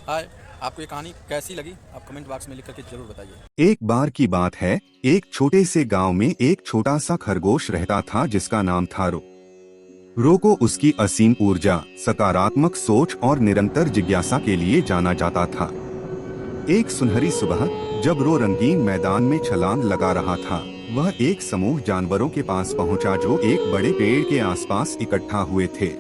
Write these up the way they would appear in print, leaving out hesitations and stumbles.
हाय, आपको ये कहानी कैसी लगी? आप कमेंट बॉक्स में लिख करके जरूर बताइए। एक बार की बात है। एक छोटे से गांव में एक छोटा सा खरगोश रहता था जिसका नाम था रो। रो को उसकी असीम ऊर्जा, सकारात्मक सोच और निरंतर जिज्ञासा के लिए जाना जाता था। एक सुनहरी सुबह, जब रो रंगीन मैदान में छलांग लगा रहा था, वह एक समूह जानवरों के पास पहुंचा जो एक बड़े पेड़ के आसपास इकट्ठा हुए थे।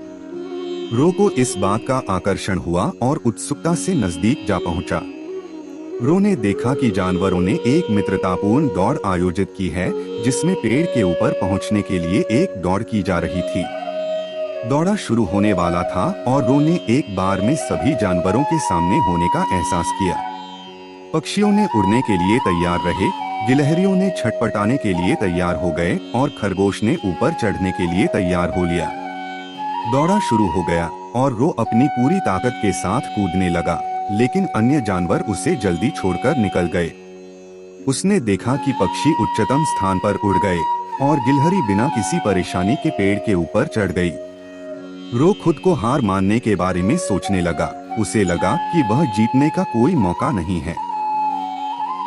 रो को इस बात का आकर्षण हुआ और उत्सुकता से नजदीक जा पहुंचा। रो ने देखा कि जानवरों ने एक मित्रतापूर्ण दौड़ आयोजित की है, जिसमें पेड़ के ऊपर पहुंचने के लिए एक दौड़ की जा रही थी। दौड़ा शुरू होने वाला था और रो ने एक बार में सभी जानवरों के सामने होने का एहसास किया। पक्षियों ने उड़ने के लिए तैयार रहे, गिलहरियों ने छटपटाने के लिए तैयार हो गए और खरगोश ने ऊपर चढ़ने के लिए तैयार हो लिया। दौड़ा शुरू हो गया और रो अपनी पूरी ताकत के साथ कूदने लगा, लेकिन अन्य जानवर उसे जल्दी छोड़कर निकल गए। उसने देखा कि पक्षी उच्चतम स्थान पर उड़ गए और गिलहरी बिना किसी परेशानी के पेड़ के ऊपर चढ़ गई। रो खुद को हार मानने के बारे में सोचने लगा। उसे लगा कि वह जीतने का कोई मौका नहीं है।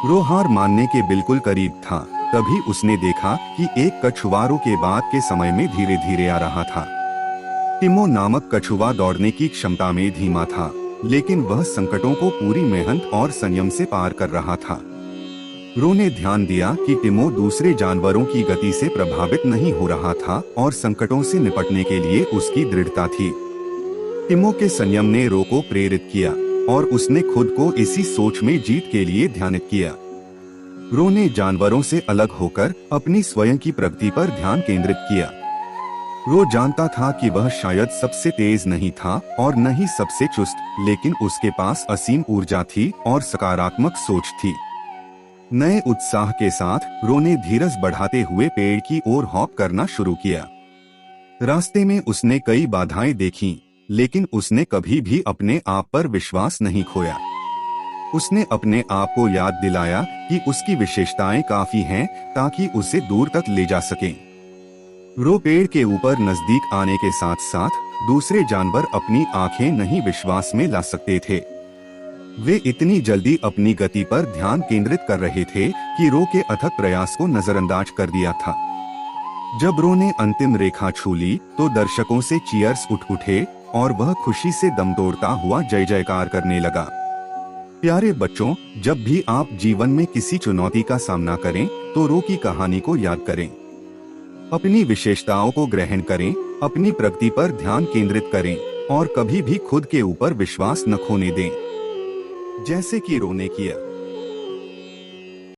रो हार मानने के बिल्कुल करीब था, तभी उसने देखा कि एक कछुआ रो के बाद के समय में धीरे धीरे आ रहा था। टिमो नामक कछुआ दौड़ने की क्षमता में धीमा था, लेकिन वह संकटों को पूरी मेहनत और संयम से पार कर रहा था। रो ने ध्यान दिया कि टिमो दूसरे जानवरों की गति से प्रभावित नहीं हो रहा था और संकटों से निपटने के लिए उसकी दृढ़ता थी। टिमो के संयम ने रो को प्रेरित किया और उसने खुद को इसी सोच में जीत के लिए ध्यानित किया। रो ने जानवरों से अलग होकर अपनी स्वयं की प्रगति पर ध्यान केंद्रित किया। रो जानता था कि वह शायद सबसे तेज नहीं था और न ही सबसे चुस्त, लेकिन उसके पास असीम ऊर्जा थी और सकारात्मक सोच थी। नए उत्साह के साथ रो ने धीरज बढ़ाते हुए पेड़ की ओर हॉप करना शुरू किया। रास्ते में उसने कई बाधाएं देखीं, लेकिन उसने कभी भी अपने आप पर विश्वास नहीं खोया। उसने अपने आप को याद दिलाया कि उसकी विशेषताएं काफी हैं ताकि उसे दूर तक ले जा सकें। रो पेड़ के ऊपर नजदीक आने के साथ साथ दूसरे जानवर अपनी आंखें नहीं विश्वास में ला सकते थे। वे इतनी जल्दी अपनी गति पर ध्यान केंद्रित कर रहे थे कि रो के अथक प्रयास को नजरअंदाज कर दिया था। जब रो ने अंतिम रेखा छू ली तो दर्शकों से चीयर्स उठ उठे और वह खुशी से दम तोड़ता हुआ जय जयकार करने लगा। प्यारे बच्चों, जब भी आप जीवन में किसी चुनौती का सामना करें तो रो की कहानी को याद करें। अपनी विशेषताओं को ग्रहण करें, अपनी प्रगति पर ध्यान केंद्रित करें और कभी भी खुद के ऊपर विश्वास न खोने दें, जैसे कि रो ने किया।